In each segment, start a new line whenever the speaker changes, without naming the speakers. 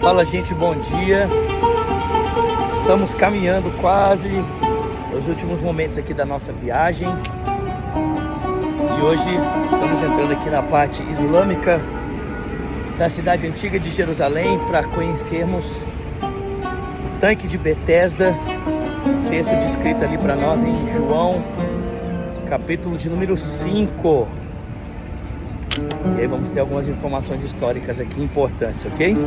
Fala, gente, bom dia. Estamos caminhando quase os últimos momentos aqui da nossa viagem. E hoje estamos entrando aqui na parte islâmica da cidade antiga de Jerusalém para conhecermos o tanque de Betesda. Texto descrito ali para nós em João, capítulo de número 5. E aí vamos ter algumas informações históricas aqui importantes, ok?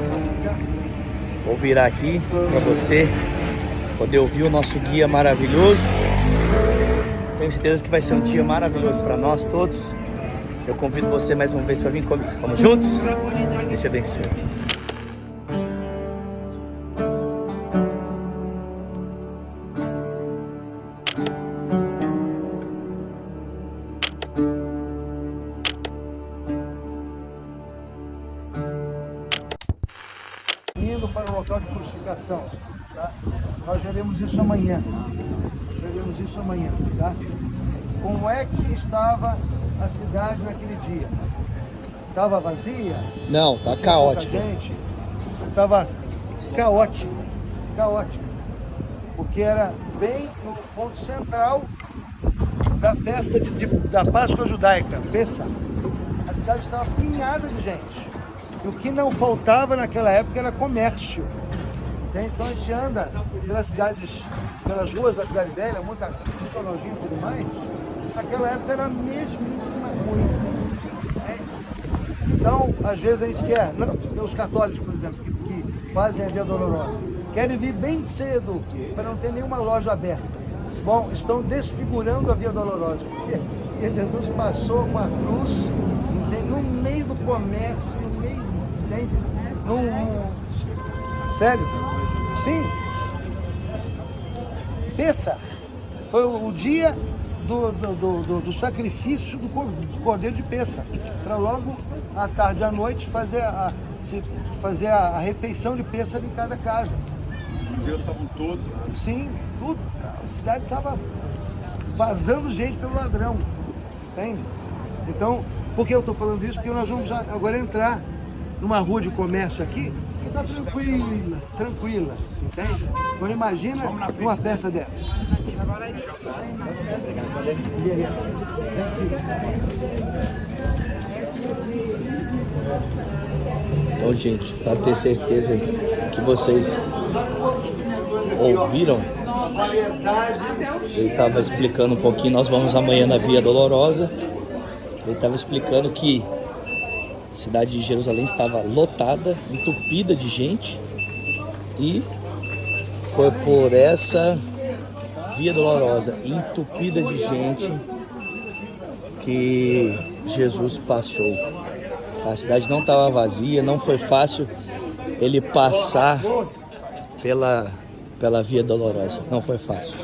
Vou virar aqui para você poder ouvir o nosso guia maravilhoso. Tenho certeza que vai ser um dia maravilhoso para nós todos. Eu convido você mais uma vez para vir comigo. Vamos juntos? Deus te abençoe.
Indo para o local de crucificação, tá? Nós veremos isso amanhã. Tá? Como é que estava a cidade naquele dia? Estava vazia?
Não, tá caótico.
Gente, estava caótico, porque era bem no ponto central da festa da Páscoa judaica, Pessah. A cidade estava apinhada de gente. E o que não faltava naquela época era comércio. Então a gente anda pelas cidades, pelas ruas da cidade velha, muita mitologia e tudo mais. Naquela época era a mesmíssima coisa. Então, às vezes a gente quer, os católicos, por exemplo, que fazem a Via Dolorosa, querem vir bem cedo para não ter nenhuma loja aberta. Bom, estão desfigurando a Via Dolorosa, porque Jesus passou com a cruz no meio do comércio, no meio, entende? Sério? Sim. Pessah foi o dia do sacrifício do cordeiro de Pessah, para logo à tarde à noite fazer a refeição de Pessah em cada casa.
Os judeus estavam todos lá.
Sim, tudo. A cidade estava vazando gente pelo ladrão, entende? Então, por que eu estou falando isso? Porque nós vamos agora entrar numa rua de comércio aqui que está tranquila, entende? Agora imagina uma festa dessa.
Então, gente, para ter certeza que vocês ouviram, ele estava explicando um pouquinho. Nós vamos amanhã na Via Dolorosa. Ele estava explicando que a cidade de Jerusalém estava lotada, entupida de gente, e foi por essa Via Dolorosa entupida de gente que Jesus passou. A cidade não estava vazia, não foi fácil ele passar pela Via Dolorosa, não foi fácil.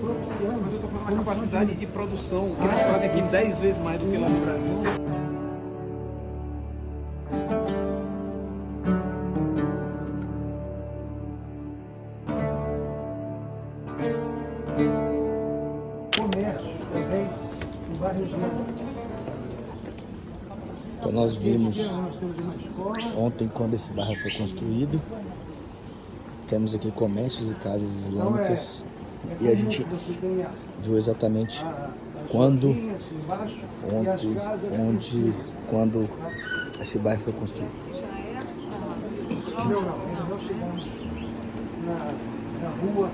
Eu estou falando da capacidade de produção, que eles fazem aqui 10 vezes mais do que lá no Brasil.
Comércio também, em vários anos.
Então nós vimos ontem, quando esse bairro foi construído, temos aqui comércios e casas islâmicas, e a gente viu exatamente quando esse bairro foi construído.
Nós chegamos na rua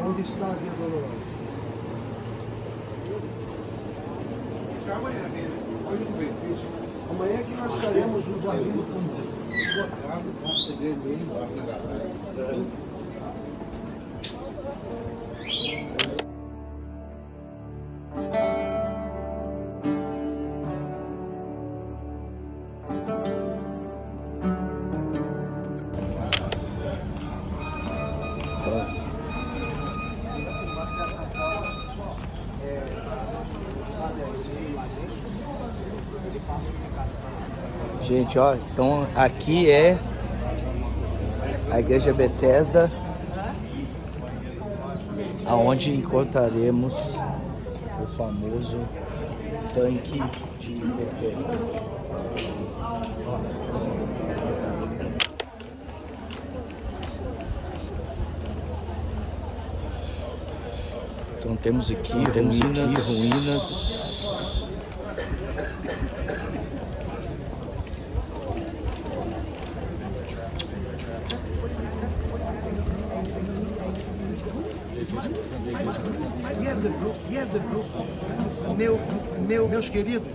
onde está a Via Dolorosa. Amanhã que nós estaremos no Jardim do Fundo.
Gente, ó, então aqui é a igreja Betesda, aonde encontraremos o famoso tanque de refresco. Então temos aqui ruínas.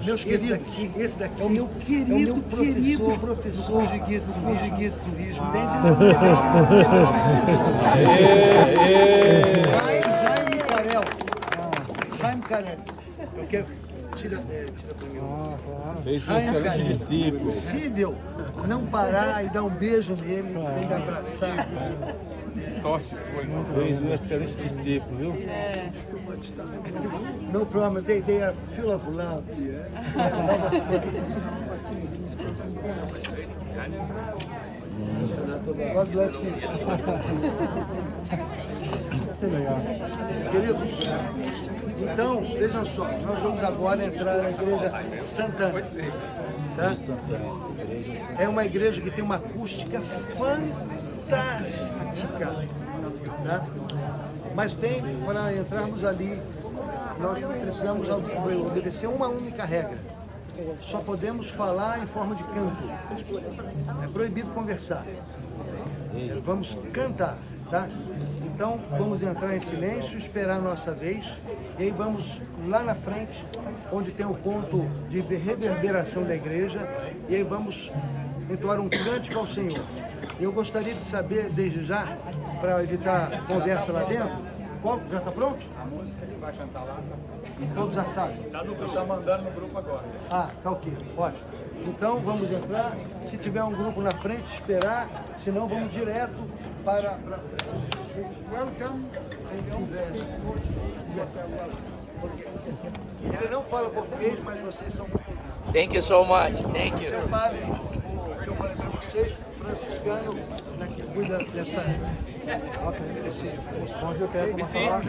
Meus queridos, esse daqui é o meu querido professor de guia de turismo. Jaime Carel. Eu quero. Tira pra mim.
Fez um excelente discípulo.
É possível não parar e dar um beijo nele, nem abraçar.
Sorte sua, irmão. Fez um excelente discípulo, viu?
No problem, they are full of love. God bless you. Queridos, então, vejam só, nós vamos agora entrar na igreja Santana. Tá? É uma igreja que tem uma acústica fantástica. Tá? Mas tem, para entrarmos ali, nós precisamos obedecer uma única regra. Só podemos falar em forma de canto. É proibido conversar. Vamos cantar, tá? Então, vamos entrar em silêncio, esperar a nossa vez. E aí vamos lá na frente, onde tem o ponto de reverberação da igreja. E aí vamos entoar um cântico ao Senhor. Eu gostaria de saber, desde já, para evitar conversa lá dentro, qual, já está pronto?
A música que vai cantar lá.
Todos já sabem?
Tá no grupo. Tá mandando no grupo agora.
Ah, tá ok, ótimo. Então vamos entrar, se tiver um grupo na frente, esperar, senão vamos direto para frente. Welcome. Ele não fala português, mas vocês são muito bem.
Thank you so much. Thank you.
Seu padre, o que eu falei para vocês, o franciscano, né, que cuida dessa... Onde eu quero falar.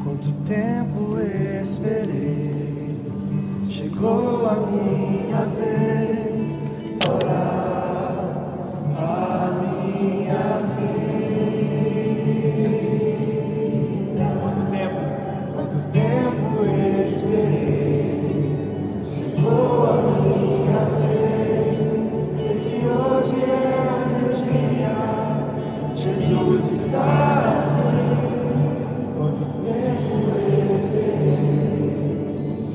Quanto tempo esperei, chegou a minha vez, orar a minha vida. Quanto tempo esperei, chegou a minha vez, sei que hoje é meu dia, Jesus está aqui. Quanto tempo esperei,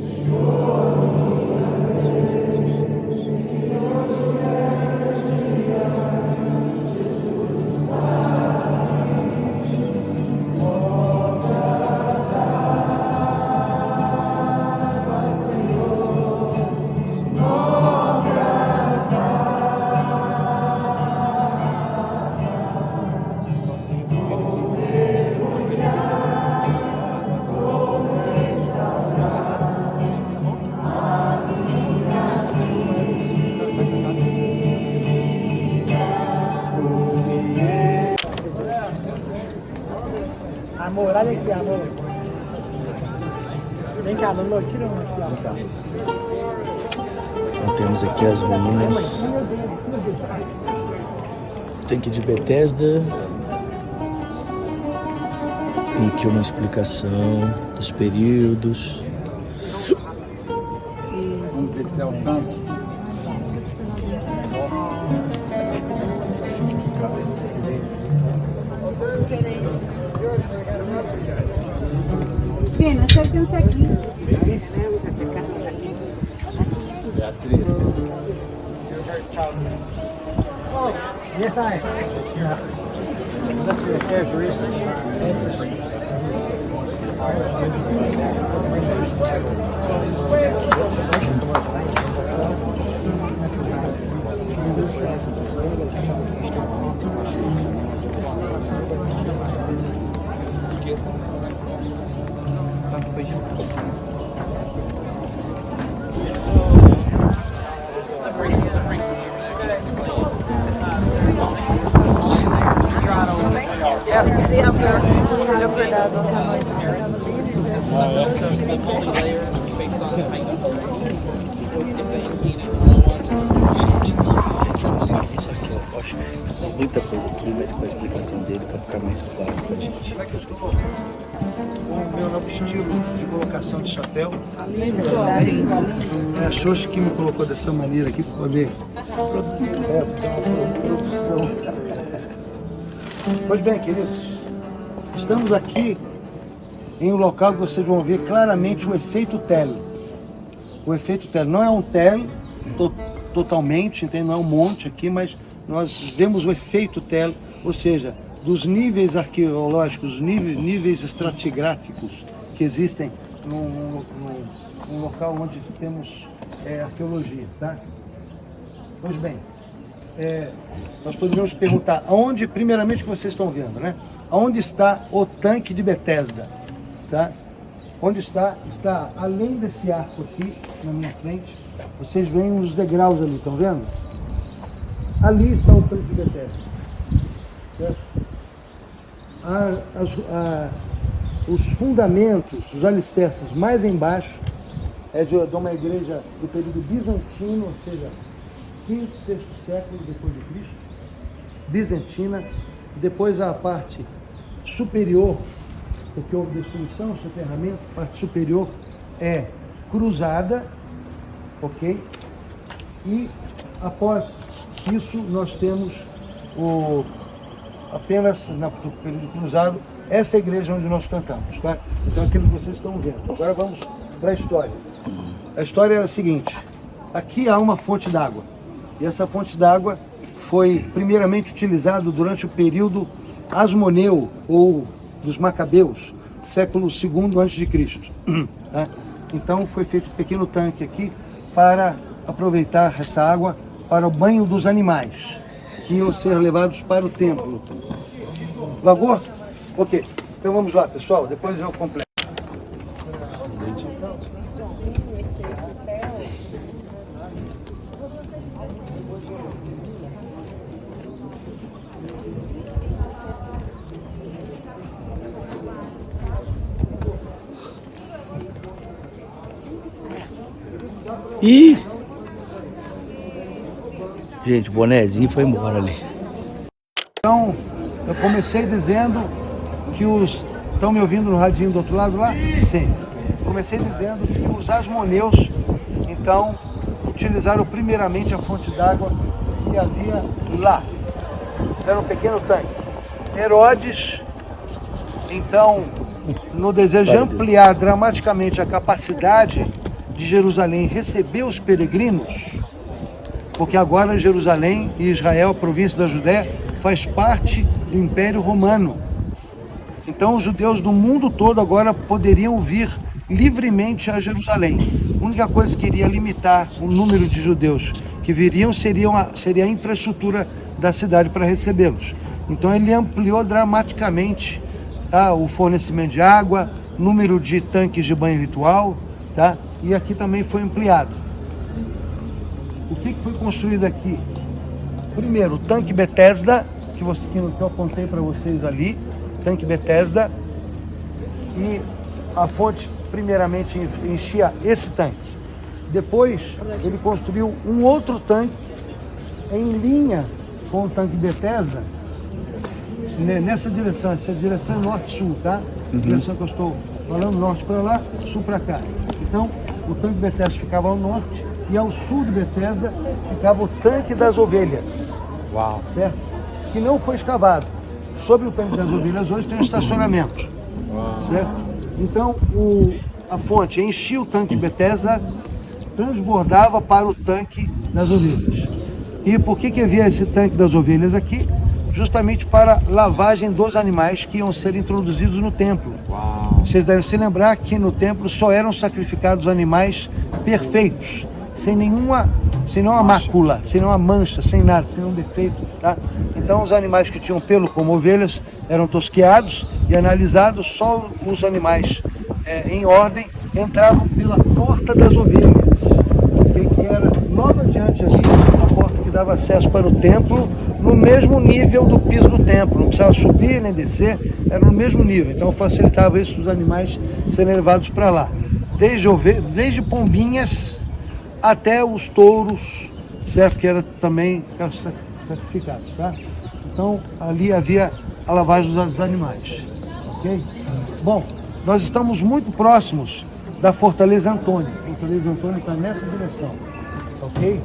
chegou a minha vez, sei que hoje é meu dia, Jesus está aqui. Portas abertas, Senhor, portas abertas. Amor, olha aqui, amor. Vem cá, Lolo, tira uma aqui, ó.
Então temos aqui as ruínas. Tanque de Betesda. Tem aqui uma explicação dos períodos.
Vamos descer ao campo.
Pena, você tem um saquinho.
Yes, I. That's your characteristic.
Muita coisa aqui, mas com a explicação dele para ficar mais claro pra gente.
Como é que eu estou com o meu novo estilo de colocação de chapéu? É a Xoxa que me colocou dessa maneira aqui para poder produzir. Produção. Pois bem, queridos, estamos aqui em um local que vocês vão ver claramente o efeito tele. O efeito tele não é um tele totalmente, entende? Não é um monte aqui, mas nós vemos o efeito tele, ou seja, dos níveis arqueológicos, níveis estratigráficos que existem num local onde temos arqueologia, tá? Pois bem, nós poderíamos perguntar, aonde, primeiramente, que vocês estão vendo, né? Aonde está o tanque de Betesda, tá? Onde está? Está além desse arco aqui, na minha frente. Vocês veem os degraus ali, estão vendo? Ali está o tanque de Betesda, certo? Os fundamentos, os alicerces mais embaixo é de uma igreja do período bizantino, ou seja, 5º, 6º século depois de Cristo, bizantina. Depois a parte superior, porque houve destruição, soterramento, a parte superior é cruzada, ok? E após isso nós temos apenas no período cruzado, essa igreja onde nós cantamos, tá? Então aquilo que vocês estão vendo. Agora vamos para a história. A história é a seguinte: aqui há uma fonte d'água, e essa fonte d'água foi primeiramente utilizada durante o período asmoneu, ou dos macabeus, século II a.C. Tá? Então foi feito um pequeno tanque aqui para aproveitar essa água para o banho dos animais, que iam ser levados para o templo. Vagou? Ok. Então vamos lá, pessoal, depois eu completo.
Ih! Gente, o bonezinho foi embora ali.
Então, eu comecei dizendo que os... Estão me ouvindo no radinho do outro lado lá? Sim. Comecei dizendo que os asmoneus, então, utilizaram primeiramente a fonte d'água que havia lá. Era um pequeno tanque. Herodes, então, no desejo de ampliar dramaticamente a capacidade de Jerusalém receber os peregrinos, porque agora Jerusalém e Israel, a província da Judéia, faz parte do Império Romano. Então os judeus do mundo todo agora poderiam vir livremente a Jerusalém. A única coisa que iria limitar o número de judeus que viriam seria a infraestrutura da cidade para recebê-los. Então ele ampliou dramaticamente, tá, o fornecimento de água, número de tanques de banho ritual, tá? E aqui também foi ampliado. O que foi construído aqui? Primeiro, o tanque Betesda, que eu apontei para vocês ali, tanque Betesda. E a fonte, primeiramente, enchia esse tanque. Depois, ele construiu um outro tanque em linha com o tanque Betesda, nessa direção. Essa direção é norte-sul, tá? Direção que eu estou falando, norte para lá, sul para cá. Então, o tanque Betesda ficava ao norte e ao sul de Betesda ficava o tanque das ovelhas.
Uau.
Certo? Que não foi escavado. Sobre o tanque das ovelhas hoje tem um estacionamento. Certo? Então, a fonte enchia o tanque Betesda, transbordava para o tanque das ovelhas. E por que havia esse tanque das ovelhas aqui? Justamente para lavagem dos animais que iam ser introduzidos no templo.
Uau.
Vocês devem se lembrar que no templo só eram sacrificados animais perfeitos, sem nenhuma mácula, sem nenhuma mancha, sem nada, sem nenhum defeito, tá? Então os animais que tinham pelo, como ovelhas, eram tosqueados e analisados. Só os animais em ordem entravam pela porta das ovelhas, que era logo adiante ali, a porta que dava acesso para o templo, no mesmo nível do piso do templo, não precisava subir nem descer, era no mesmo nível. Então facilitava isso os animais serem levados para lá, desde pombinhas até os touros, certo? Que era também sacrificados, tá? Então ali havia a lavagem dos animais, ok? Bom, nós estamos muito próximos da Fortaleza Antônia. A Fortaleza Antônia está nessa direção, ok?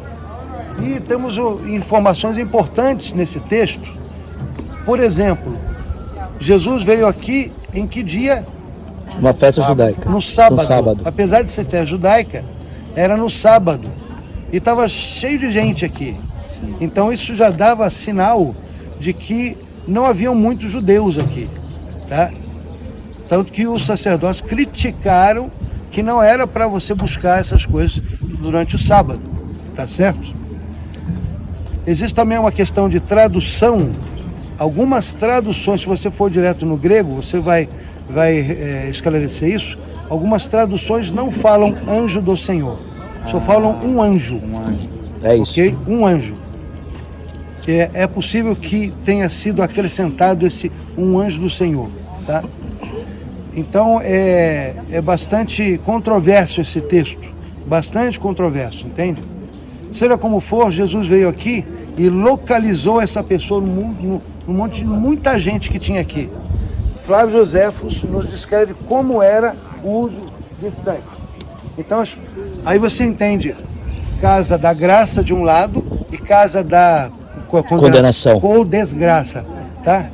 E temos informações importantes nesse texto. Por exemplo, Jesus veio aqui em que dia?
Uma festa judaica.
No sábado.
No sábado.
Apesar de ser festa judaica, era no sábado. E estava cheio de gente aqui. Sim. Então isso já dava sinal de que não haviam muitos judeus aqui, tá? Tanto que os sacerdotes criticaram que não era para você buscar essas coisas durante o sábado, tá certo? Existe também uma questão de tradução. Algumas traduções, se você for direto no grego, você vai esclarecer isso. Algumas traduções não falam anjo do Senhor, só falam um anjo.
É isso.
Ok? Um anjo. É possível que tenha sido acrescentado esse um anjo do Senhor, tá? Então é bastante controverso esse texto, bastante controverso, entende? Seja como for, Jesus veio aqui e localizou essa pessoa no monte de muita gente que tinha aqui. Flávio Joséfos nos descreve como era o uso desse tanque. Então aí você entende, casa da graça de um lado e casa da
condenação
ou desgraça, tá?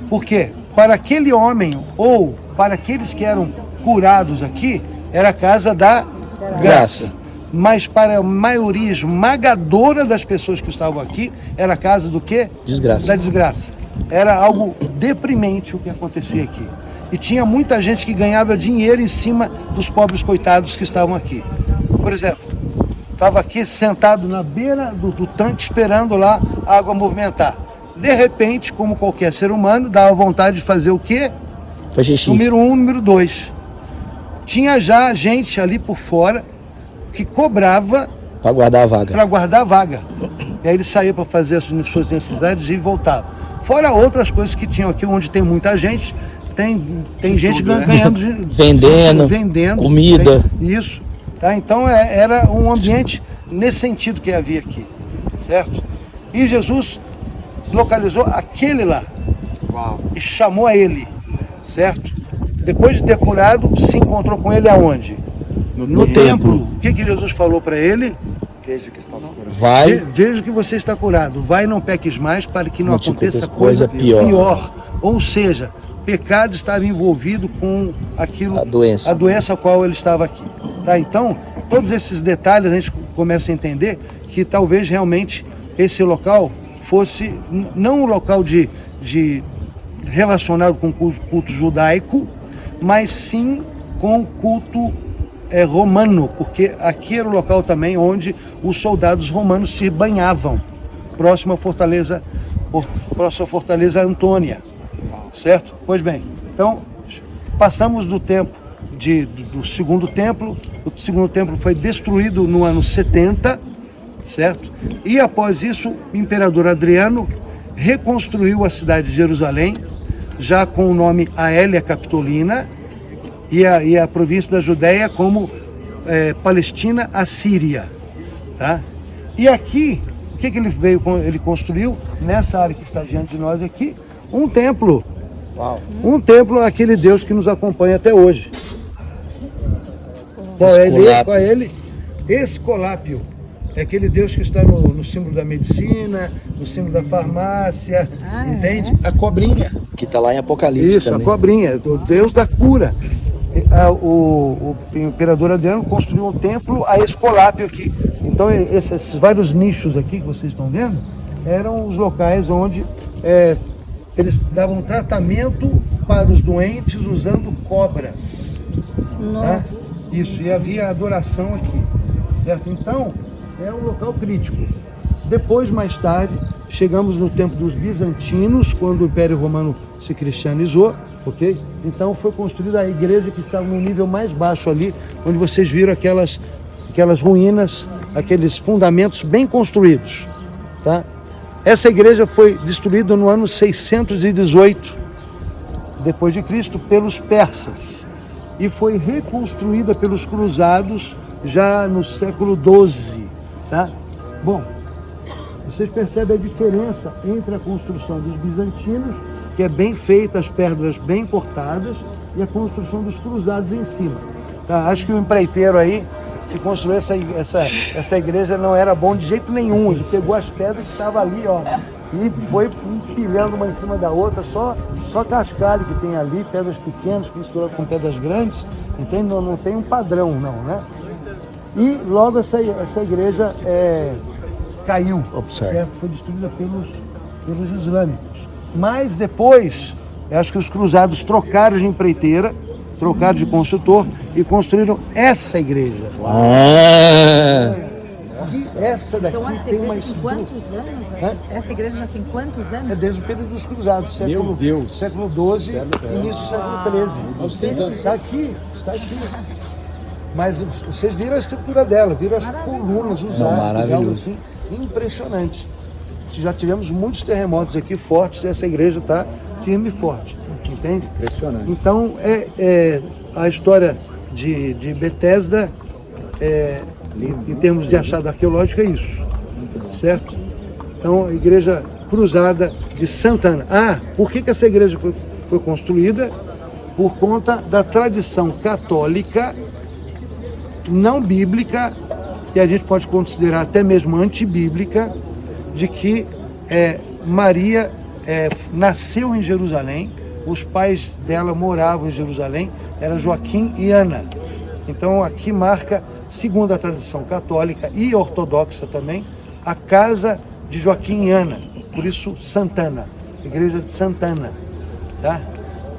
Por quê? Para aquele homem ou para aqueles que eram curados aqui, era a casa da graça. Mas para a maioria esmagadora das pessoas que estavam aqui, era a casa do quê?
Desgraça.
Da desgraça. Era algo deprimente o que acontecia aqui. E tinha muita gente que ganhava dinheiro em cima dos pobres coitados que estavam aqui. Por exemplo, estava aqui sentado na beira do tanque esperando lá a água movimentar. De repente, como qualquer ser humano, dava vontade de fazer o quê?
Foi xixi.
Número 1, número 2. Tinha já gente ali por fora que cobrava
para guardar a vaga.
E aí ele saía para fazer as suas necessidades e voltava. Fora outras coisas que tinham aqui, onde tem muita gente, tem gente ganhando vendendo
comida.
Isso. Tá? Então era um ambiente nesse sentido que havia aqui, certo? E Jesus localizou aquele lá.
Uau.
E chamou a ele, certo? Depois de ter curado, se encontrou com ele aonde? No templo. O que Jesus falou para ele?
Veja que está curado.
Vai.
Veja que você está curado. Vai e não peques mais para que não aconteça
coisa pior.
Ou seja, pecado estava envolvido com aquilo, a doença a qual ele estava aqui. Tá? Então, todos esses detalhes a gente começa a entender que talvez realmente esse local fosse não um local de relacionado com o culto judaico, mas sim com o culto romano, porque aqui era o local também onde os soldados romanos se banhavam, próximo à fortaleza Antônia, certo? Pois bem, então passamos do tempo do segundo templo. O segundo templo foi destruído no ano 70, certo? E após isso, o imperador Adriano reconstruiu a cidade de Jerusalém, já com o nome Aélia Capitolina, e a província da Judéia como Palestina, a Síria. Tá? E aqui, o que ele construiu? Nessa área que está diante de nós aqui, um templo.
Uau.
Um templo àquele Deus que nos acompanha até hoje. Qual é ele? Escolápio. É aquele Deus que está no símbolo da medicina, no símbolo da farmácia, entende? A cobrinha.
Que está lá em Apocalipse.
Isso,
também.
a cobrinha, o Deus da cura. O imperador Adriano construiu um templo a Escolápio aqui. Então esses vários nichos aqui que vocês estão vendo eram os locais onde eles davam tratamento para os doentes usando cobras.
Nossa.
Tá? Isso, e havia adoração aqui, certo? Então, é um local crítico. Depois, mais tarde, chegamos no tempo dos bizantinos, quando o Império Romano se cristianizou, ok? Então foi construída a igreja que estava no nível mais baixo ali, onde vocês viram aquelas ruínas, aqueles fundamentos bem construídos, tá? Essa igreja foi destruída no ano 618 depois de Cristo pelos persas e foi reconstruída pelos cruzados já no século XII, tá? Bom, vocês percebem a diferença entre a construção dos bizantinos, que é bem feita, as pedras bem cortadas, e a construção dos cruzados em cima. Tá? Acho que o empreiteiro aí que construiu essa igreja não era bom de jeito nenhum. Ele pegou as pedras que estavam ali, ó, e foi empilhando uma em cima da outra, só cascalho que tem ali, pedras pequenas que misturam com pedras grandes, entende? Não tem um padrão, não, né? E logo essa igreja caiu, certo? Foi destruída pelos islâmicos. Mas depois, eu acho que os cruzados trocaram de empreiteira, trocaram de construtor e construíram essa igreja. Essa daqui
Então,
tem uma
tem quantos anos? Essa igreja já tem quantos anos?
É desde o período dos cruzados, século XII, início do século XIII. Está aqui. Mas vocês viram a estrutura dela, viram as colunas, os arcos, algo assim, impressionante. Já tivemos muitos terremotos aqui fortes e essa igreja está firme e forte, entende?
Impressionante.
Então, a história de Betesda, em termos de achado arqueológico, é isso, certo? Então, a igreja cruzada de Santana. Por que essa igreja foi construída? Por conta da tradição católica não bíblica, e a gente pode considerar até mesmo antibíblica, de que Maria nasceu em Jerusalém, os pais dela moravam em Jerusalém, eram Joaquim e Ana. Então aqui marca, segundo a tradição católica e ortodoxa também, a casa de Joaquim e Ana, por isso Santana, igreja de Santana, tá?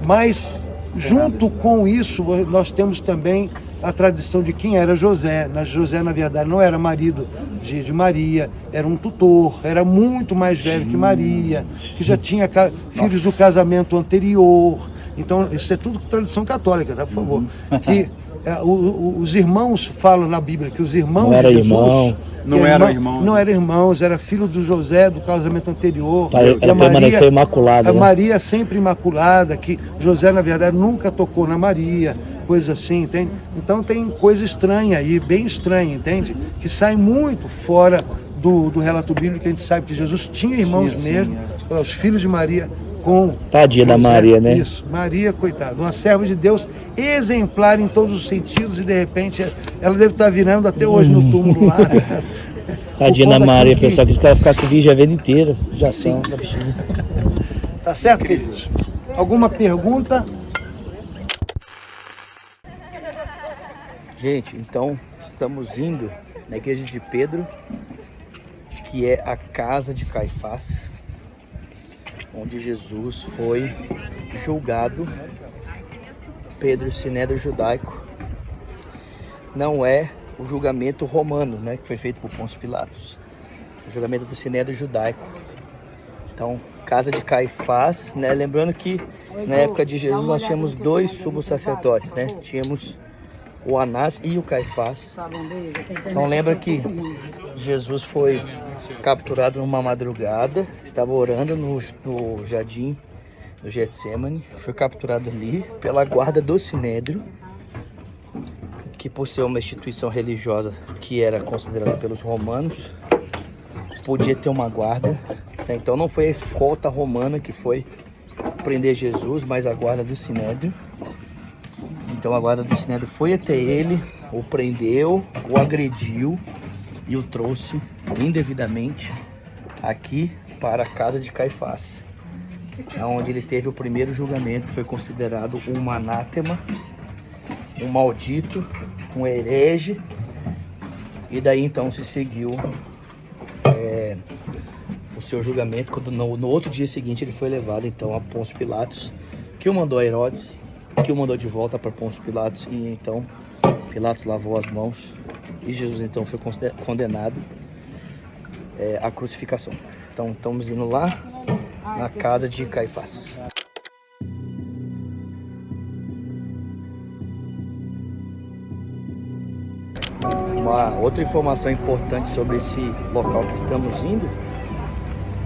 Mas junto com isso nós temos também a tradição de quem era José. José, na verdade, não era marido de Maria, era um tutor, era muito mais velho que Maria, que já tinha filhos do casamento anterior. Então, isso é tudo tradição católica, tá? Por favor. Que os irmãos falam na Bíblia que os irmãos
não era
de Jesus...
irmão.
Não eram irmãos.
Não eram irmãos, era filho do José, do casamento anterior.
Ela permaneceu imaculada.
A
né?
Maria sempre imaculada, que José, na verdade, nunca tocou na Maria, coisa assim, entende? Então tem coisa estranha aí, bem estranha, entende? Que sai muito fora do relato bíblico, que a gente sabe que Jesus tinha irmãos mesmo, os filhos de Maria com...
Tadinha da Maria, né?
Isso, Maria, coitada, uma serva de Deus exemplar em todos os sentidos, e de repente ela deve estar virando até hoje no túmulo lá.
Tadinha da Maria, pessoal, que ela ficasse virgem a vida inteira. Já são.
Tá certo, queridos? Alguma pergunta?
Gente, então estamos indo na igreja de Pedro, que é a casa de Caifás, onde Jesus foi julgado. Pedro, Sinédrio Judaico, não é o julgamento romano, né, que foi feito por Pôncio Pilatos. O julgamento do Sinédrio Judaico. Então, casa de Caifás, né, lembrando que na época de Jesus nós tínhamos dois sumos sacerdotes, né, tínhamos o Anás e o Caifás. Então lembra que Jesus foi capturado numa madrugada, estava orando no jardim do Getsemane, foi capturado ali pela guarda do Sinédrio. que por ser uma instituição religiosa que era considerada pelos romanos, podia ter uma guarda, né? Então não foi a escolta romana que foi prender Jesus, mas a guarda do Sinédrio. Então a guarda do Sinédrio foi até ele, o prendeu, o agrediu e o trouxe indevidamente aqui para a casa de Caifás, onde ele teve o primeiro julgamento. Foi considerado um anátema, um maldito, um herege, e daí então se seguiu o seu julgamento, quando no outro dia seguinte ele foi levado então a Pôncio Pilatos, que o mandou a Herodes, que o mandou de volta para Pôncio Pilatos, e então Pilatos lavou as mãos e Jesus então foi condenado à crucificação. Então estamos indo lá na casa de Caifás. Uma outra informação importante sobre esse local que estamos indo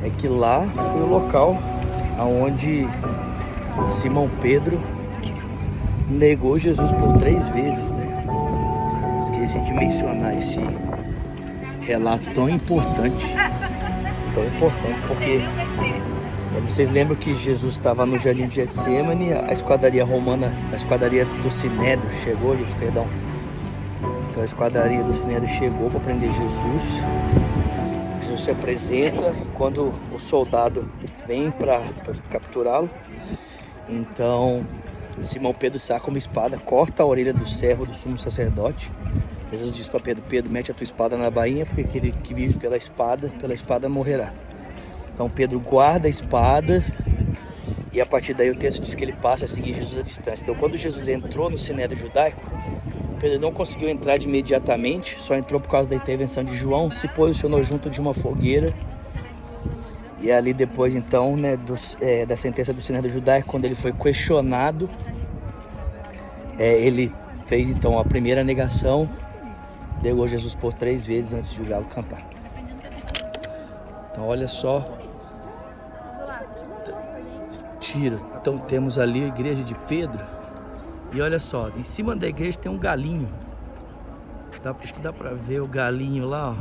é que lá foi o local onde Simão Pedro negou Jesus por 3 vezes, né? Esqueci de mencionar esse relato tão importante porque vocês lembram que Jesus estava no Jardim de Getsêmani, a esquadria romana, a esquadria do Sinédrio chegou, gente, perdão. Então a esquadria do Sinédrio chegou para prender Jesus. Jesus se apresenta, e quando o soldado vem para capturá-lo, então Simão Pedro saca uma espada, corta a orelha do servo do sumo sacerdote. Jesus diz para Pedro: Pedro, mete a tua espada na bainha, porque aquele que vive pela espada morrerá. Então Pedro guarda a espada, e a partir daí o texto diz que ele passa a seguir Jesus à distância. Então quando Jesus entrou no Sinédrio judaico, Pedro não conseguiu entrar de imediatamente, só entrou por causa da intervenção de João, se posicionou junto de uma fogueira. E ali depois então, né, da sentença do Sinédrio judaico, quando ele foi questionado, ele fez então a primeira negação, negou Jesus por 3 vezes antes de o galo cantar. Então olha só, tiro. Então temos ali a igreja de Pedro, e olha só, em cima da igreja tem um galinho. Acho que dá pra ver o galinho lá,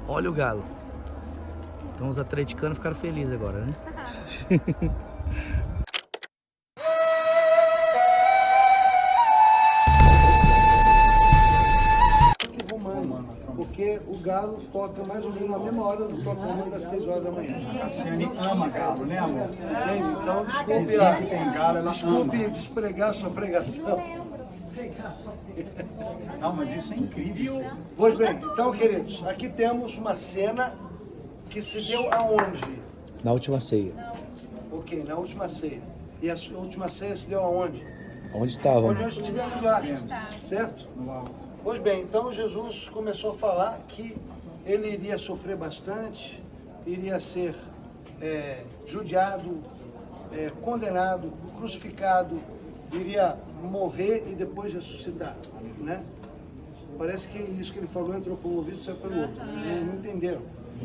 ó. Olha o galo. Então os atleticanos ficaram felizes agora, né?
Porque o galo toca mais ou menos na mesma hora do tocando das 6 horas da manhã.
A Ciane ama galo, né, amor?
Entende? Então,
Vizinha que tem galo, ela
desculpe despregar sua pregação.
Não, mas isso é incrível.
Pois bem, então, queridos, aqui temos uma cena que se deu aonde?
Na última ceia.
Ok, na última ceia. E a última ceia se deu aonde?
Onde estavam?
Onde nós estivemos lá, certo?
No alto.
Pois bem, então Jesus começou a falar que ele iria sofrer bastante, iria ser judiado, condenado, crucificado, iria morrer e depois ressuscitar, né? Parece que isso que ele falou entrou por um ouvido e saiu pelo outro, não entenderam.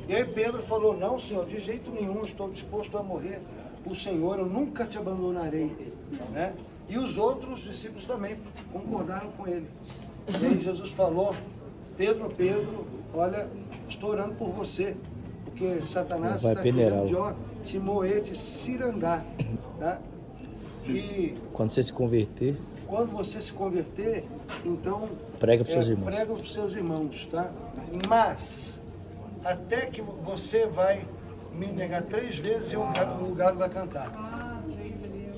E aí Pedro falou: não, Senhor, de jeito nenhum, estou disposto a morrer o Senhor, eu nunca te abandonarei, né? E os outros discípulos também concordaram com ele. E aí Jesus falou: Pedro, olha, estou orando por você, porque Satanás está querendo te moer, te cirandar, tá? E
Quando você se converter,
então
prega para os seus irmãos.
Prega para os seus irmãos, tá? Mas até que você vai me negar 3 vezes e o galo vai cantar.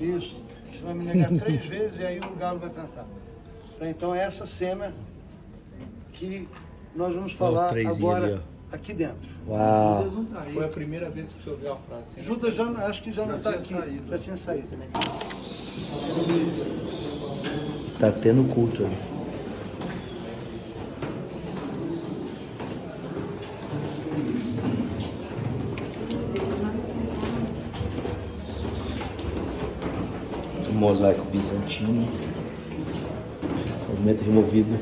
Isso. Você vai me negar 3 vezes e aí o galo vai cantar. Tá? Então é essa cena que nós vamos falar agora ali, aqui dentro.
Uau!
Foi a primeira vez que o senhor viu a frase.
Judas já, acho que já não está aqui. Já tinha saído.
Tá tendo culto ali. Um mosaico bizantino. Fragmento removido.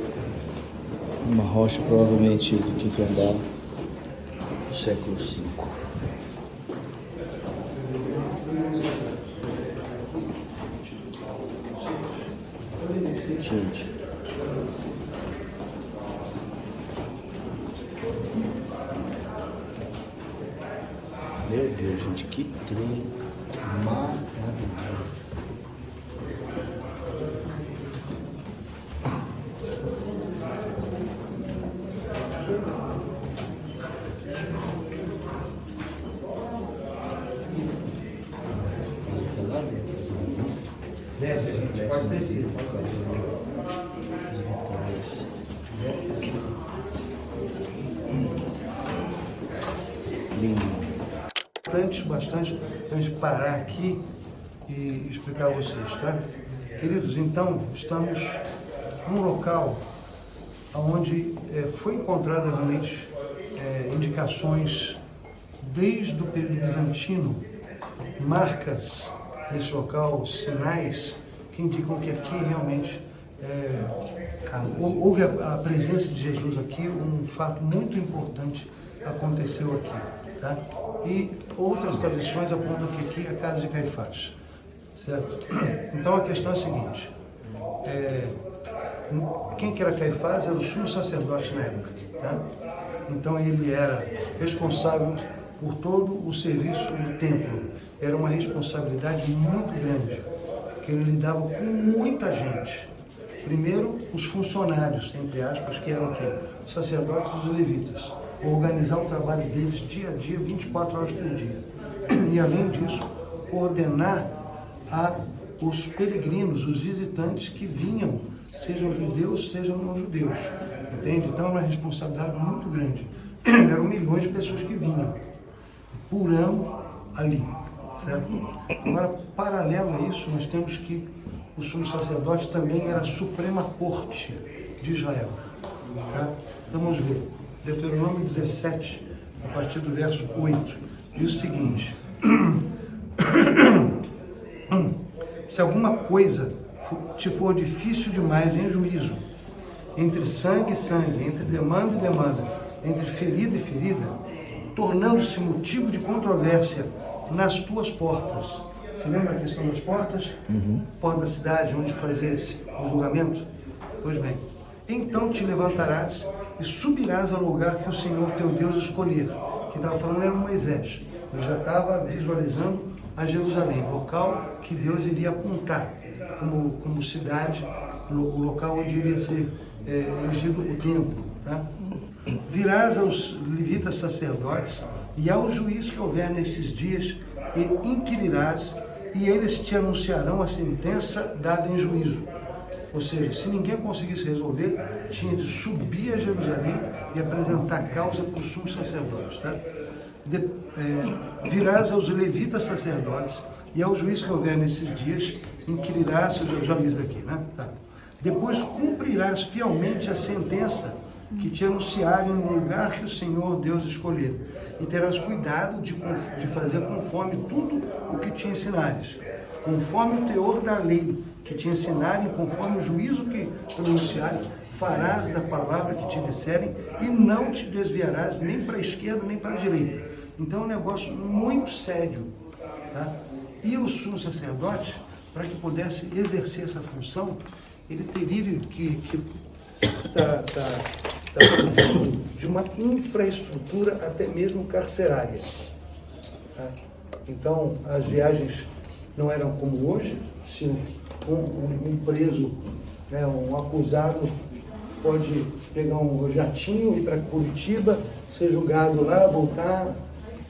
Uma rocha provavelmente do quinto andar do século V. Gente. Meu Deus, gente, que trem maravilhoso.
Desce, gente, pode descer.
Lindo.
Bastante, a gente parar aqui e explicar a vocês, tá? Queridos, então, estamos num local onde foi encontrada realmente indicações desde o período bizantino, marcas nesse local, sinais que indicam que aqui realmente houve a presença de Jesus aqui, um fato muito importante aconteceu aqui, tá? E outras tradições apontam que aqui é a casa de Caifás, certo? Então a questão é a seguinte, quem que era Caifás? Era o sumo sacerdote na época, tá? Então ele era responsável por todo o serviço do templo, era uma responsabilidade muito grande, que ele lidava com muita gente. Primeiro, os funcionários, entre aspas, que eram o quê? Os sacerdotes e os levitas. Organizar o trabalho deles dia a dia, 24 horas por dia. E, além disso, ordenar os peregrinos, os visitantes que vinham, sejam judeus, sejam não judeus. Entende? Então, é uma responsabilidade muito grande. Eram milhões de pessoas que vinham por ano ali, certo? Agora, paralelo a isso, nós temos que o sumo sacerdote também era a Suprema Corte de Israel. Tá? Então, vamos ver. Deuteronômio 17, a partir do verso 8, diz o seguinte: se alguma coisa te for difícil demais em juízo, entre sangue e sangue, entre demanda e demanda, entre ferida e ferida, tornando-se motivo de controvérsia nas tuas portas. Você lembra a questão das portas? Porta da cidade, onde fazer o julgamento? Pois bem, então te levantarás e subirás ao lugar que o Senhor teu Deus escolher. Quem estava falando era Moisés. Ele já estava visualizando a Jerusalém, local que Deus iria apontar como cidade, o local onde iria ser erigido o templo. Tá? Virás aos levitas sacerdotes e ao juiz que houver nesses dias, e inquirirás, e eles te anunciarão a sentença dada em juízo. Ou seja, se ninguém conseguisse resolver, tinha de subir a Jerusalém e apresentar a causa para os sumos sacerdotes. Tá? Virás aos levitas sacerdotes e ao juiz que houver nesses dias, inquirirás, eu já li isso aqui, né? Tá. Depois cumprirás fielmente a sentença que te anunciarem no lugar que o Senhor Deus escolher, e terás cuidado de fazer conforme tudo o que te ensinares, conforme o teor da lei que te ensinarem, conforme o juízo que pronunciarem, farás da palavra que te disserem, e não te desviarás nem para a esquerda nem para a direita. Então é um negócio muito sério. Tá? E o sumo sacerdote, para que pudesse exercer essa função, ele teria que estar provido de uma infraestrutura até mesmo carcerária. Tá? Então, as viagens não eram como hoje. Se um preso, né, um acusado, pode pegar um jatinho e ir para Curitiba, ser julgado lá, voltar.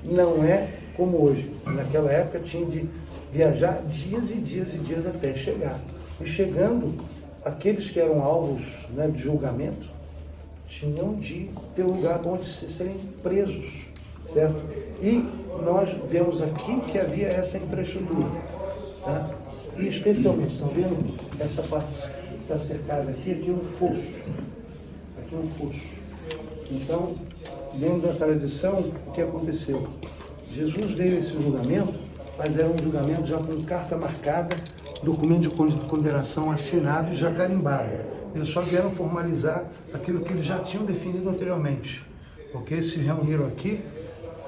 Não é como hoje. Naquela época tinha de viajar dias e dias e dias até chegar. E chegando, aqueles que eram alvos, né, de julgamento tinham de ter um lugar onde serem presos, certo? E nós vemos aqui que havia essa infraestrutura, tá? E especialmente, estão vendo essa parte que está cercada aqui é um fosso. Aqui é um fosso. Então, dentro da tradição, o que aconteceu? Jesus veio a esse julgamento, mas era um julgamento já com carta marcada, documento de condenação assinado e já carimbado. Eles só vieram formalizar aquilo que eles já tinham definido anteriormente. Porque se reuniram aqui,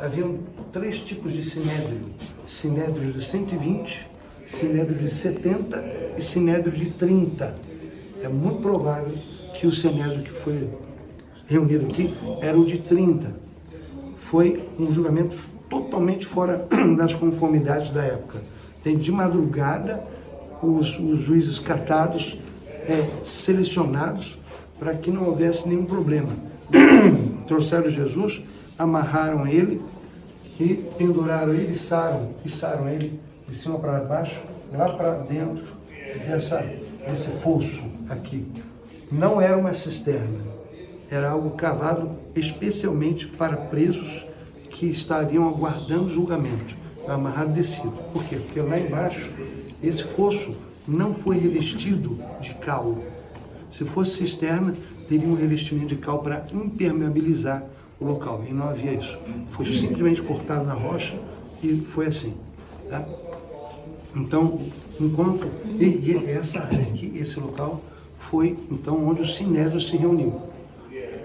haviam 3 tipos de sinédrio. Sinédrio de 120, sinédrio de 70 e sinédrio de 30. É muito provável que o Sinédrio que foi reunido aqui era o de 30. Foi um julgamento totalmente fora das conformidades da época. De madrugada, os juízes catados, selecionados, para que não houvesse nenhum problema. Trouxeram Jesus, amarraram ele e penduraram ele, içaram ele de cima para baixo, lá para dentro desse fosso aqui. Não era uma cisterna, era algo cavado especialmente para presos que estariam aguardando julgamento, amarrado e descido. Por quê? Porque lá embaixo, esse fosso não foi revestido de cal. Se fosse cisterna, teria um revestimento de cal para impermeabilizar o local, e não havia isso. Foi simplesmente cortado na rocha e foi assim, tá? Então, enquanto essa área aqui, esse local, foi então onde o Sinédrio se reuniu,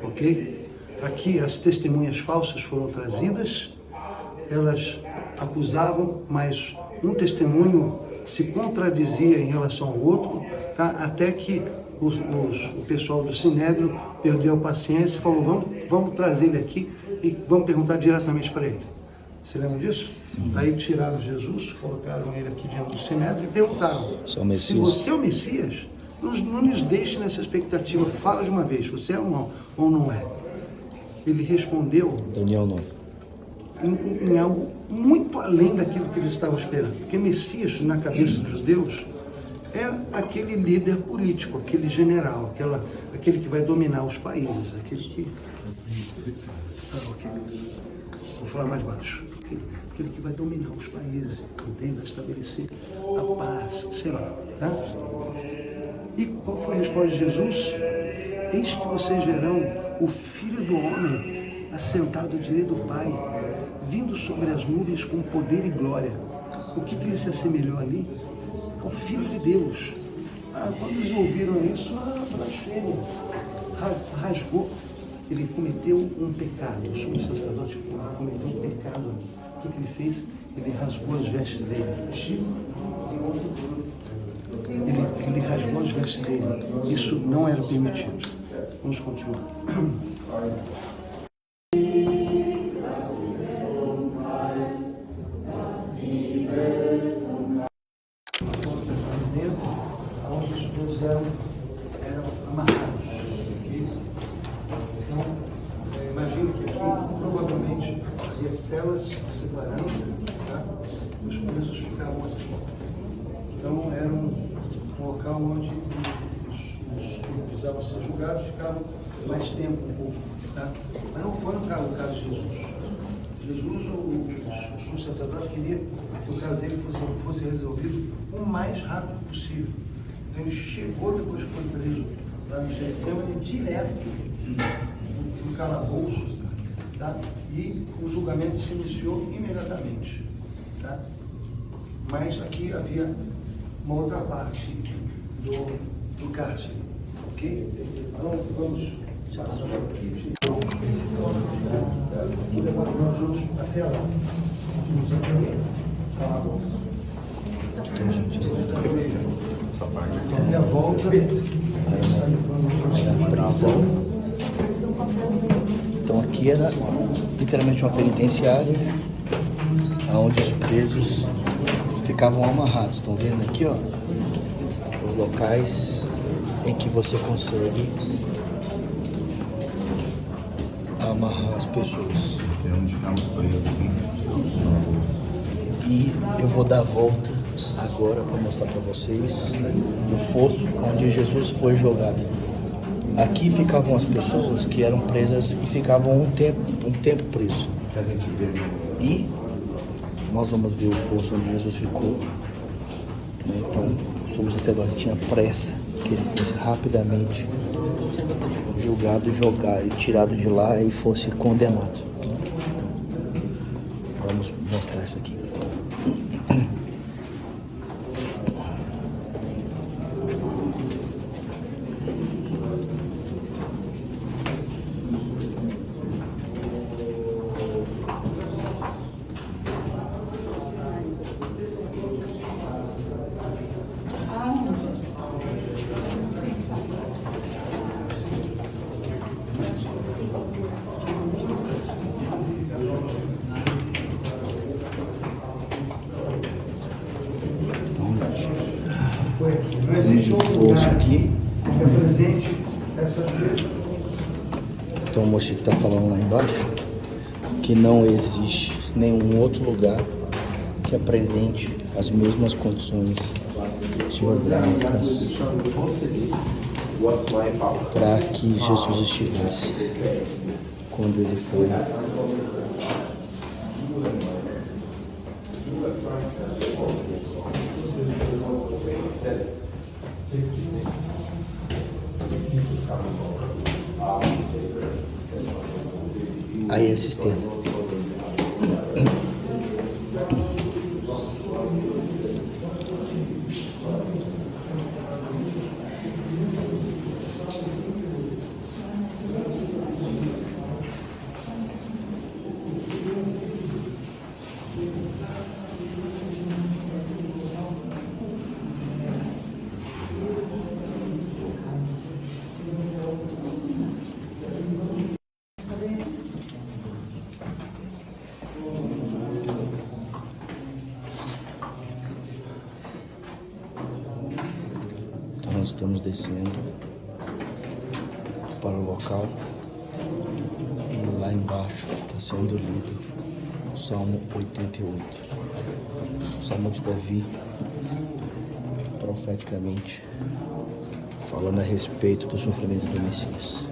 ok? Aqui as testemunhas falsas foram trazidas, elas acusavam, mas um testemunho se contradizia em relação ao outro, tá? Até que o pessoal do Sinédrio perdeu a paciência e falou, vamos trazer ele aqui e vamos perguntar diretamente para ele. Você lembra disso? Sim. Aí tiraram Jesus, colocaram ele aqui diante do Sinédrio e perguntaram, se você é o Messias, não nos deixe nessa expectativa, fala de uma vez, você é ou não é? Ele respondeu,
Daniel 9,
em algo muito além daquilo que eles estavam esperando. Porque Messias, na cabeça dos judeus, é aquele líder político, aquele general, aquele que vai dominar os países, aquele que... Vou falar mais baixo. Aquele que vai dominar os países, entende? Vai estabelecer a paz, sei lá, tá? E qual foi a resposta de Jesus? Eis que vocês verão o Filho do Homem assentado à direita do Pai, vindo sobre as nuvens com poder e glória. O que ele se assemelhou ali? Ao Filho de Deus. Quando eles ouviram isso, blasfêmia, rasgou. Ele cometeu um pecado, o sumo sacerdote cometeu um pecado. O que ele fez? Ele rasgou as vestes dele. Ele rasgou as vestes dele. Isso não era permitido. Vamos continuar. Onde os presos eram amarrados. Okay? Então, imagine que aqui provavelmente havia celas separando, tá? Os presos ficavam aqui. Então era um local onde os que precisavam ser julgados ficavam mais tempo um pouco, tá? Mas não foi no caso de Jesus. Jesus, o sumo sacerdote, queria que o caso dele fosse resolvido o mais rápido possível. Então ele chegou, depois que foi preso lá no Getsemane, direto no calabouço, tá? E o julgamento se iniciou imediatamente, tá? Mas aqui havia uma outra parte do cárcere, ok? Então vamos nós vamos até lá. E a volta,
prisão. Então aqui era literalmente uma penitenciária, onde os presos ficavam amarrados. Estão vendo aqui, ó, os locais em que você consegue amarrar as pessoas. E eu vou dar a volta agora para mostrar para vocês o fosso onde Jesus foi jogado. Aqui ficavam as pessoas que eram presas e ficavam um tempo preso. E nós vamos ver o fosso onde Jesus ficou. Então, o sumo sacerdote tinha pressa que ele fosse rapidamente julgado, jogado, tirado de lá e fosse condenado. Então, vamos mostrar isso aqui.
Não existe outro lugar aqui que represente essa igreja.
Então o moço que está falando lá embaixo que não existe nenhum outro lugar que apresente as mesmas condições geográficas para que Jesus estivesse quando ele foi. Aí é cisterna. Nós estamos descendo para o local e lá embaixo está sendo lido o Salmo 88, o Salmo de Davi, profeticamente falando a respeito do sofrimento do Messias.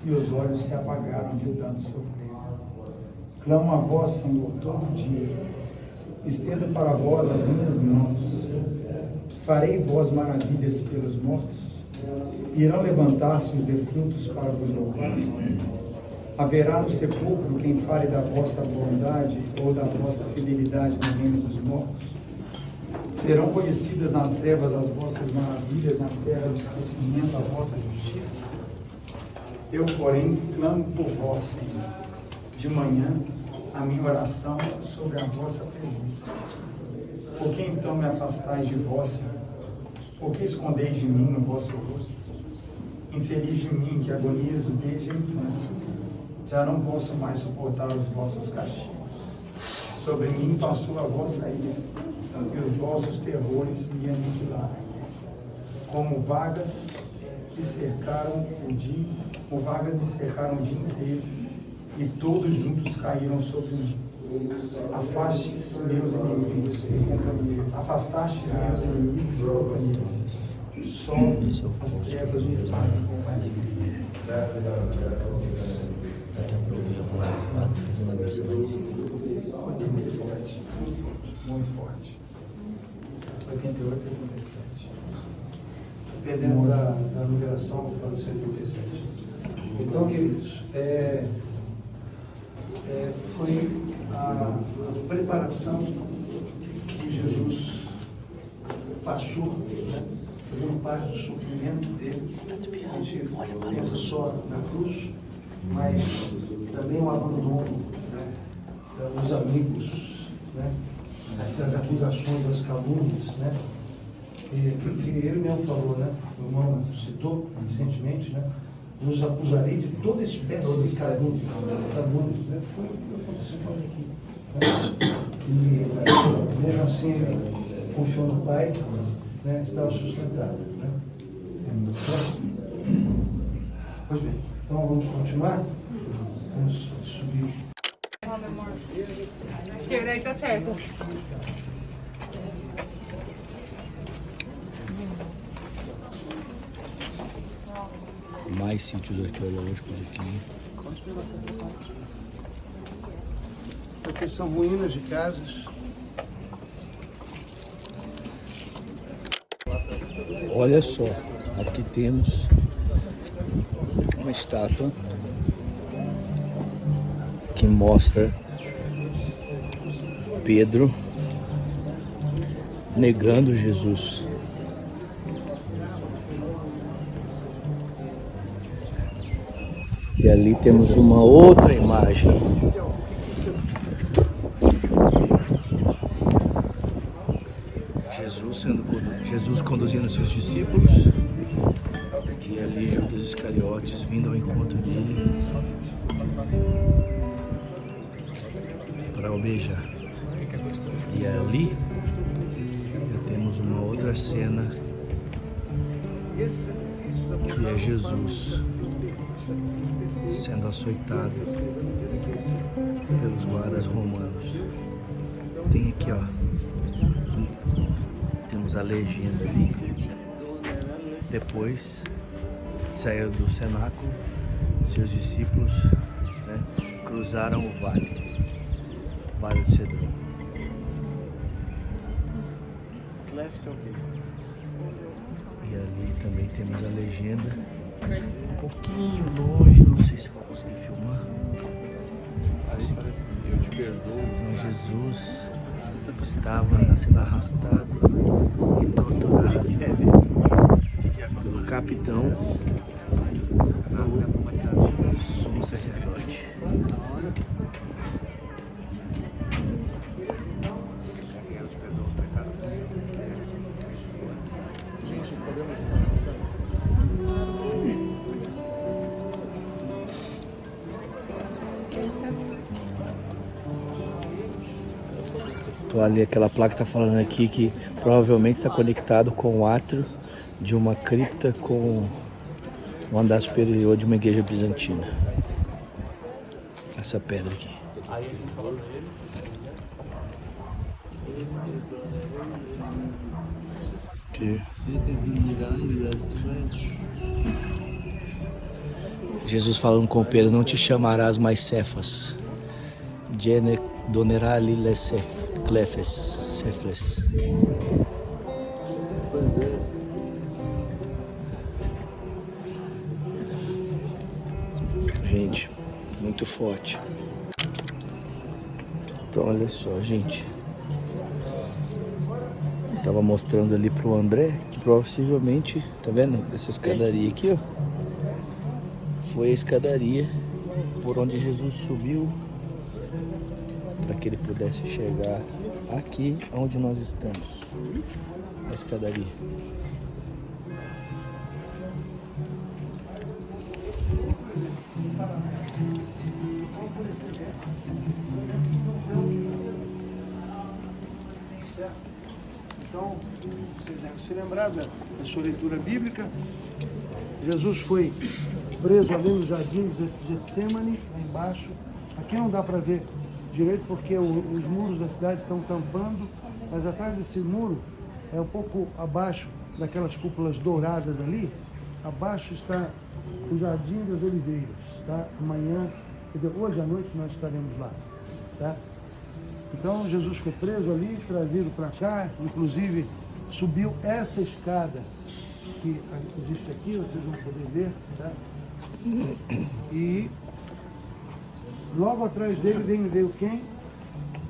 E os olhos se apagaram de tanto sofrer. Clamo a vós, Senhor, todo dia. Estendo para vós as minhas mãos. Farei vós maravilhas pelos mortos. Irão levantar-se os defuntos para vos louvar. Haverá no sepulcro quem fale da vossa bondade ou da vossa fidelidade no reino dos mortos. Serão conhecidas nas trevas as vossas maravilhas, na terra do esquecimento a vossa justiça. Eu, porém, clamo por vós, Senhor, de manhã, a minha oração sobre a vossa presença. Por que então me afastais de vós, Senhor? Por que escondeis de mim o vosso rosto? Infeliz de mim, que agonizo desde a infância, já não posso mais suportar os vossos castigos. Sobre mim passou a vossa ira, e os vossos terrores me aniquilaram. Como vagas que cercaram o dia, ou vagas me cercaram o dia inteiro, e todos juntos caíram sobre mim. Afastes meus inimigos e companheiros. Afastastes meus inimigos e companheiros. Só as trevas me fazem companhia.
Dá para ouvir o lado fazendo a missa lá em cima.
Muito forte, muito forte. 88 e 87.
Dependendo da numeração, pode ser 87. Então, queridos, foi a preparação que Jesus passou, né, fazendo parte do sofrimento dele. A gente pensa só na cruz, mas também o abandono, né, dos amigos, né, das acusações, das calúnias, né? E aquilo que ele mesmo falou, né? O irmão citou recentemente, né? Nos acusarei de toda espécie de calúnias, né? Foi o que aconteceu com ele aqui, né? E mesmo assim, ele confiou no Pai, né? Estava sustentado, né? Pois bem, então vamos continuar? Vamos subir.
Direita certo.
Mais sítios arqueológicos aqui.
Porque são ruínas de casas.
Olha só, aqui temos uma estátua que mostra Pedro negando Jesus. E ali temos uma outra imagem. Jesus conduzindo seus discípulos e ali Judas Iscariotes vindo ao encontro dele para o beijar. E ali já temos uma outra cena que é Jesus sendo açoitado pelos guardas romanos. Tem aqui, ó, temos a legenda ali. Depois saiu do cenáculo, seus discípulos, né, cruzaram o vale do Cedron. E ali também temos a legenda, um pouquinho longe, não sei se vou conseguir filmar.
Eu te perdoo.
Então Jesus estava sendo arrastado e torturado pelo capitão do sumo sacerdote. Então ali aquela placa está falando aqui que provavelmente está conectado com o átrio de uma cripta com o andar superior de uma igreja bizantina. Essa pedra aqui. Aqui. Jesus falando com Pedro: não te chamarás mais Cefas, Gene donerali Cefles. Gente, muito forte. Então olha só, gente. Eu tava mostrando ali pro André que possivelmente, tá vendo? Essa escadaria aqui, ó, foi a escadaria por onde Jesus subiu para que ele pudesse chegar aqui onde nós estamos. A escadaria.
Então, você deve se lembrar da sua leitura bíblica. Jesus foi preso ali no jardim de Getsemane, lá embaixo. Aqui não dá para ver direito porque os muros da cidade estão tampando, mas atrás desse muro, é um pouco abaixo daquelas cúpulas douradas ali, abaixo está o Jardim das Oliveiras, tá? Amanhã, hoje à noite nós estaremos lá, tá? Então Jesus foi preso ali, trazido para cá, inclusive subiu essa escada que existe aqui, vocês vão poder ver, tá? E logo atrás dele veio quem?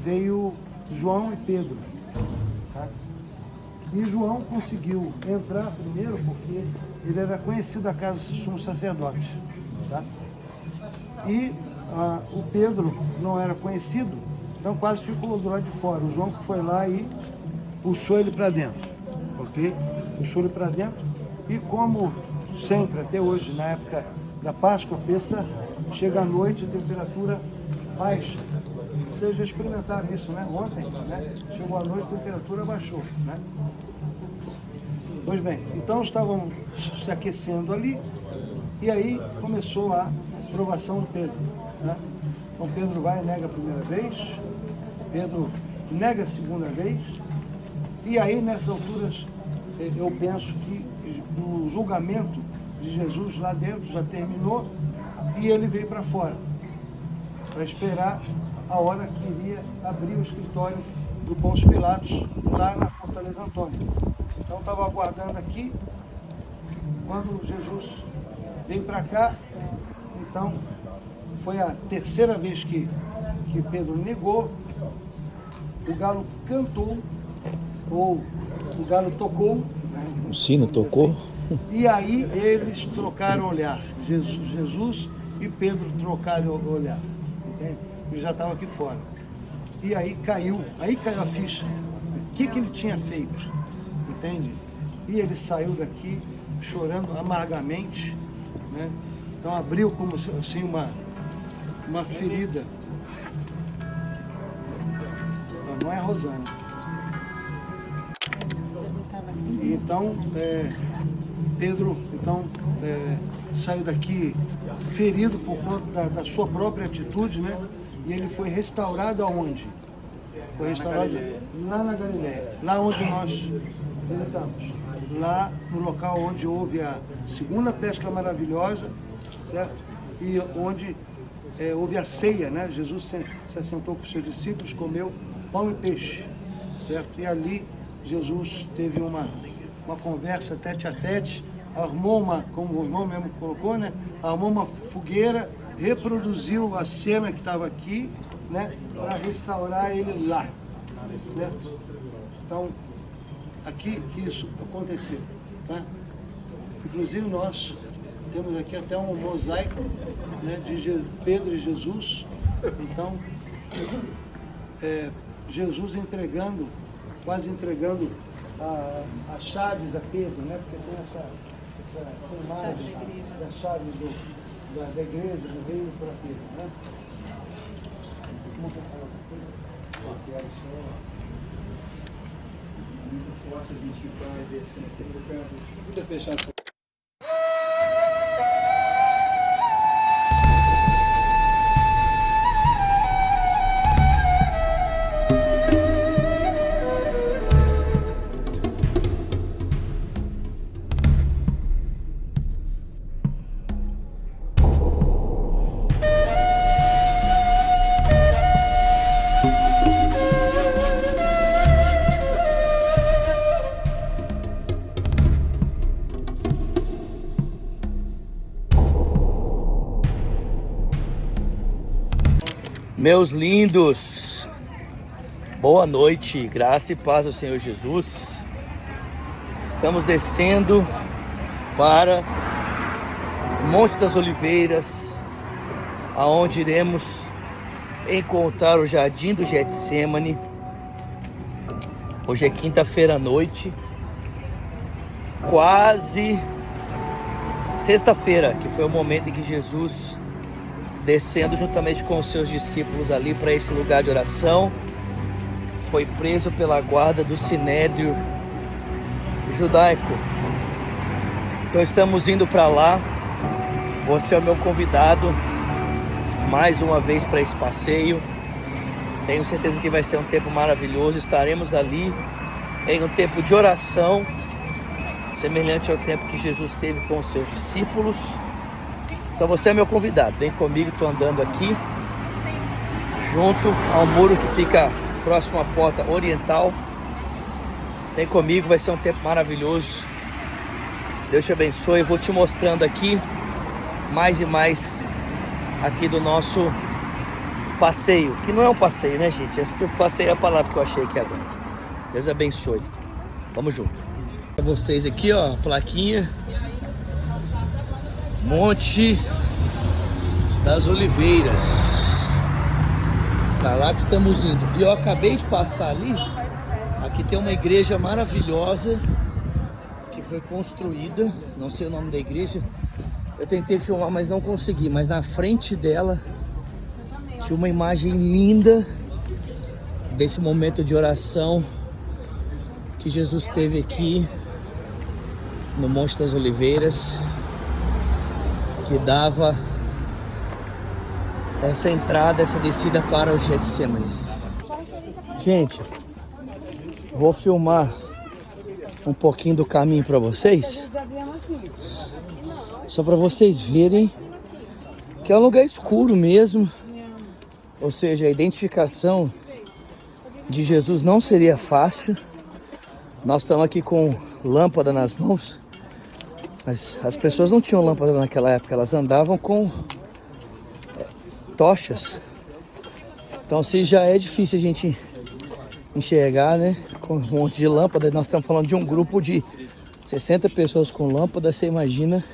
Veio João e Pedro, tá? E João conseguiu entrar primeiro porque ele era conhecido da casa do sumo sacerdote, tá? E o Pedro não era conhecido, então quase ficou do lado de fora. O João foi lá e puxou ele para dentro, ok? Puxou ele para dentro e, como sempre, até hoje, na época da Páscoa, Pêssar, chega à noite, a temperatura baixa. Vocês já experimentaram isso, né? Ontem, né? Chegou à noite, a temperatura baixou, né? Pois bem, então estavam se aquecendo ali e aí começou a provação do Pedro, né? Então Pedro vai e nega a primeira vez, Pedro nega a segunda vez, e aí nessas alturas eu penso que o julgamento de Jesus lá dentro já terminou e ele veio para fora, para esperar a hora que iria abrir o escritório do Pôncio Pilatos lá na Fortaleza Antônia. Então estava aguardando aqui, quando Jesus veio para cá, então foi a terceira vez que Pedro negou, o galo cantou, ou o galo tocou, né?
O sino tocou.
E aí eles trocaram olhar, Jesus e Pedro trocaram olhar, entende? Ele já estava aqui fora. E aí caiu a ficha. que ele tinha feito, entende? E ele saiu daqui chorando amargamente, né? Então abriu como assim uma ferida. Não é a Rosana. E então Pedro saiu daqui ferido por conta da sua própria atitude, né? E ele foi restaurado aonde? Foi restaurado lá na Galileia, lá onde nós visitamos, lá no local onde houve a segunda pesca maravilhosa, certo? E onde houve a ceia, né? Jesus se assentou com os seus discípulos, comeu pão e peixe, certo? E ali Jesus teve uma conversa tete a tete, armou como o irmão mesmo colocou, né? Armou uma fogueira, reproduziu a cena que estava aqui, né? Para restaurar ele lá, certo? Então, aqui que isso aconteceu, tá? Inclusive nós temos aqui até um mosaico, né? De Pedro e Jesus. Então, Jesus quase entregando as chaves a Pedro, né? Porque tem essa imagem da chave da igreja, do reino para Pedro, né? Como que eu falo?
Muito forte, a gente vai descendo aqui no canto. Podia fechar essa.
Meus lindos, boa noite, graça e paz ao Senhor Jesus. Estamos descendo para o Monte das Oliveiras, aonde iremos encontrar o Jardim do Getsemane. Hoje é quinta-feira à noite, quase sexta-feira, que foi o momento em que Jesus, descendo juntamente com os seus discípulos ali para esse lugar de oração, foi preso pela guarda do Sinédrio judaico. Então estamos indo para lá. Você é o meu convidado mais uma vez para esse passeio. Tenho certeza que vai ser um tempo maravilhoso. Estaremos ali em um tempo de oração, semelhante ao tempo que Jesus teve com os seus discípulos. Então você é meu convidado, vem comigo, estou andando aqui, junto ao muro que fica próximo à porta oriental. Vem comigo, vai ser um tempo maravilhoso. Deus te abençoe, eu vou te mostrando aqui mais e mais aqui do nosso passeio, que não é um passeio, né, gente? Esse passeio é a palavra que eu achei aqui agora. Deus abençoe, vamos junto. Para vocês aqui, ó, a plaquinha. Monte das Oliveiras, para lá que estamos indo. E eu acabei de passar ali. Aqui tem uma igreja maravilhosa que foi construída, não sei o nome da igreja. Eu tentei filmar, mas não consegui. Mas na frente dela tinha uma imagem linda desse momento de oração que Jesus teve aqui no Monte das Oliveiras, que dava essa entrada, essa descida para o Getsemane. Gente, vou filmar um pouquinho do caminho para vocês, só para vocês verem que é um lugar escuro mesmo, ou seja, a identificação de Jesus não seria fácil. Nós estamos aqui com lâmpada nas mãos. As pessoas não tinham lâmpada naquela época, elas andavam com tochas. Então, se já é difícil a gente enxergar, né, com um monte de lâmpada, nós estamos falando de um grupo de 60 pessoas com lâmpada. Você imagina,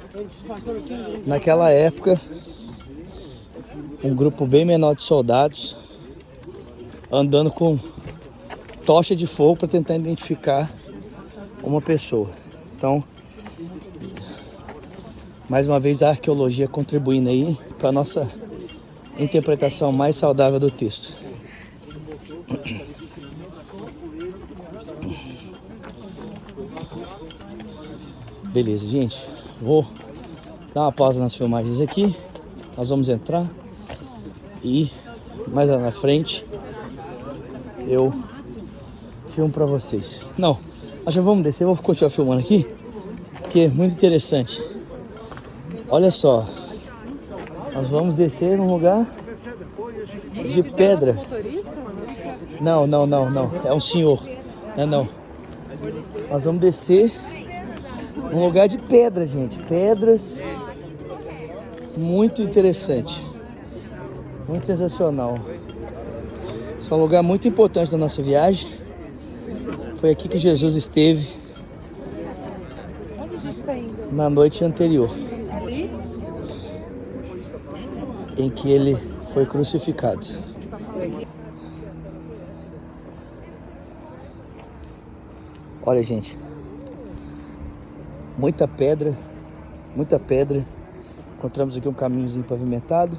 naquela época, um grupo bem menor de soldados andando com tocha de fogo para tentar identificar uma pessoa. Então, mais uma vez a arqueologia contribuindo aí para a nossa interpretação mais saudável do texto. Beleza, gente. Vou dar uma pausa nas filmagens aqui. Nós vamos entrar e mais lá na frente eu filmo pra vocês. Não, nós já vamos descer. Eu vou continuar filmando aqui porque é muito interessante. Olha só, nós vamos descer num lugar de pedra. Não, é um senhor. Não. Nós vamos descer num lugar de pedra, gente. Pedras. Muito interessante. Muito sensacional. Esse é um lugar muito importante da nossa viagem. Foi aqui que Jesus esteve
Onde a gente está indo?
na noite anterior,
Ali?
em que ele foi crucificado. Olha, gente, muita pedra. Encontramos aqui um caminhozinho pavimentado,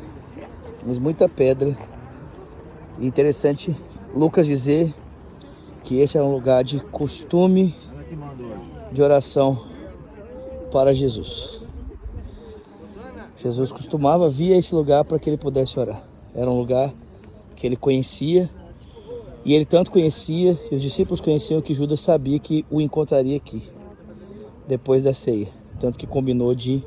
mas muita pedra. E interessante Lucas dizer que esse era um lugar de costume de oração para Jesus. Jesus costumava vir a esse lugar para que ele pudesse orar. Era um lugar que ele conhecia, e ele tanto conhecia, e os discípulos conheciam, que Judas sabia que o encontraria aqui, depois da ceia. Tanto que combinou de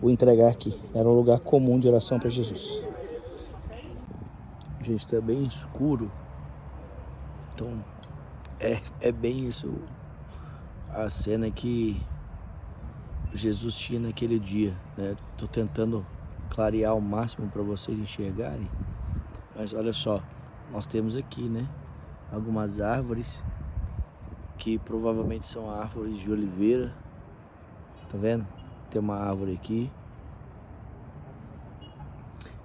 o entregar aqui. Era um lugar comum de oração para Jesus. Gente, está bem escuro. Então, é bem isso a cena que Jesus tinha naquele dia, né? Tô tentando clarear ao máximo para vocês enxergarem. Mas olha só, nós temos aqui, né, algumas árvores que provavelmente são árvores de oliveira. Tá vendo? Tem uma árvore aqui.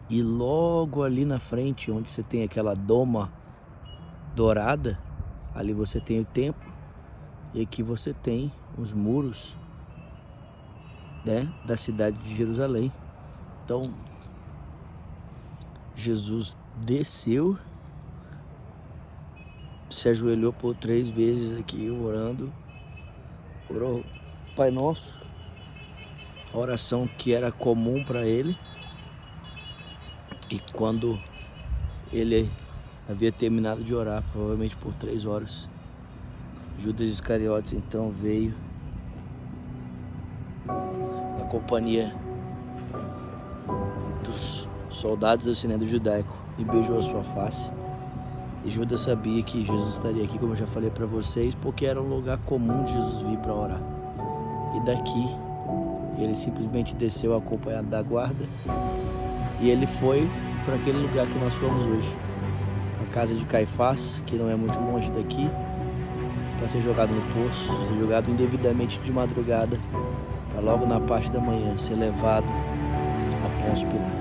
E logo ali na frente, onde você tem aquela doma dourada, ali você tem o templo. E aqui você tem os muros, né, da cidade de Jerusalém. Então, Jesus desceu, se ajoelhou por 3 vezes aqui, orando. Orou Pai Nosso, a oração que era comum para ele. E quando ele havia terminado de orar, provavelmente por 3 horas, Judas Iscariotes então veio na companhia dos soldados do Sinédrio Judaico e beijou a sua face. E Judas sabia que Jesus estaria aqui, como eu já falei para vocês, porque era um lugar comum de Jesus vir para orar. E daqui ele simplesmente desceu acompanhado da guarda e ele foi para aquele lugar que nós fomos hoje, a casa de Caifás, que não é muito longe daqui, para ser jogado no poço, ser jogado indevidamente de madrugada, para logo na parte da manhã ser levado a Pôncio Pilatos.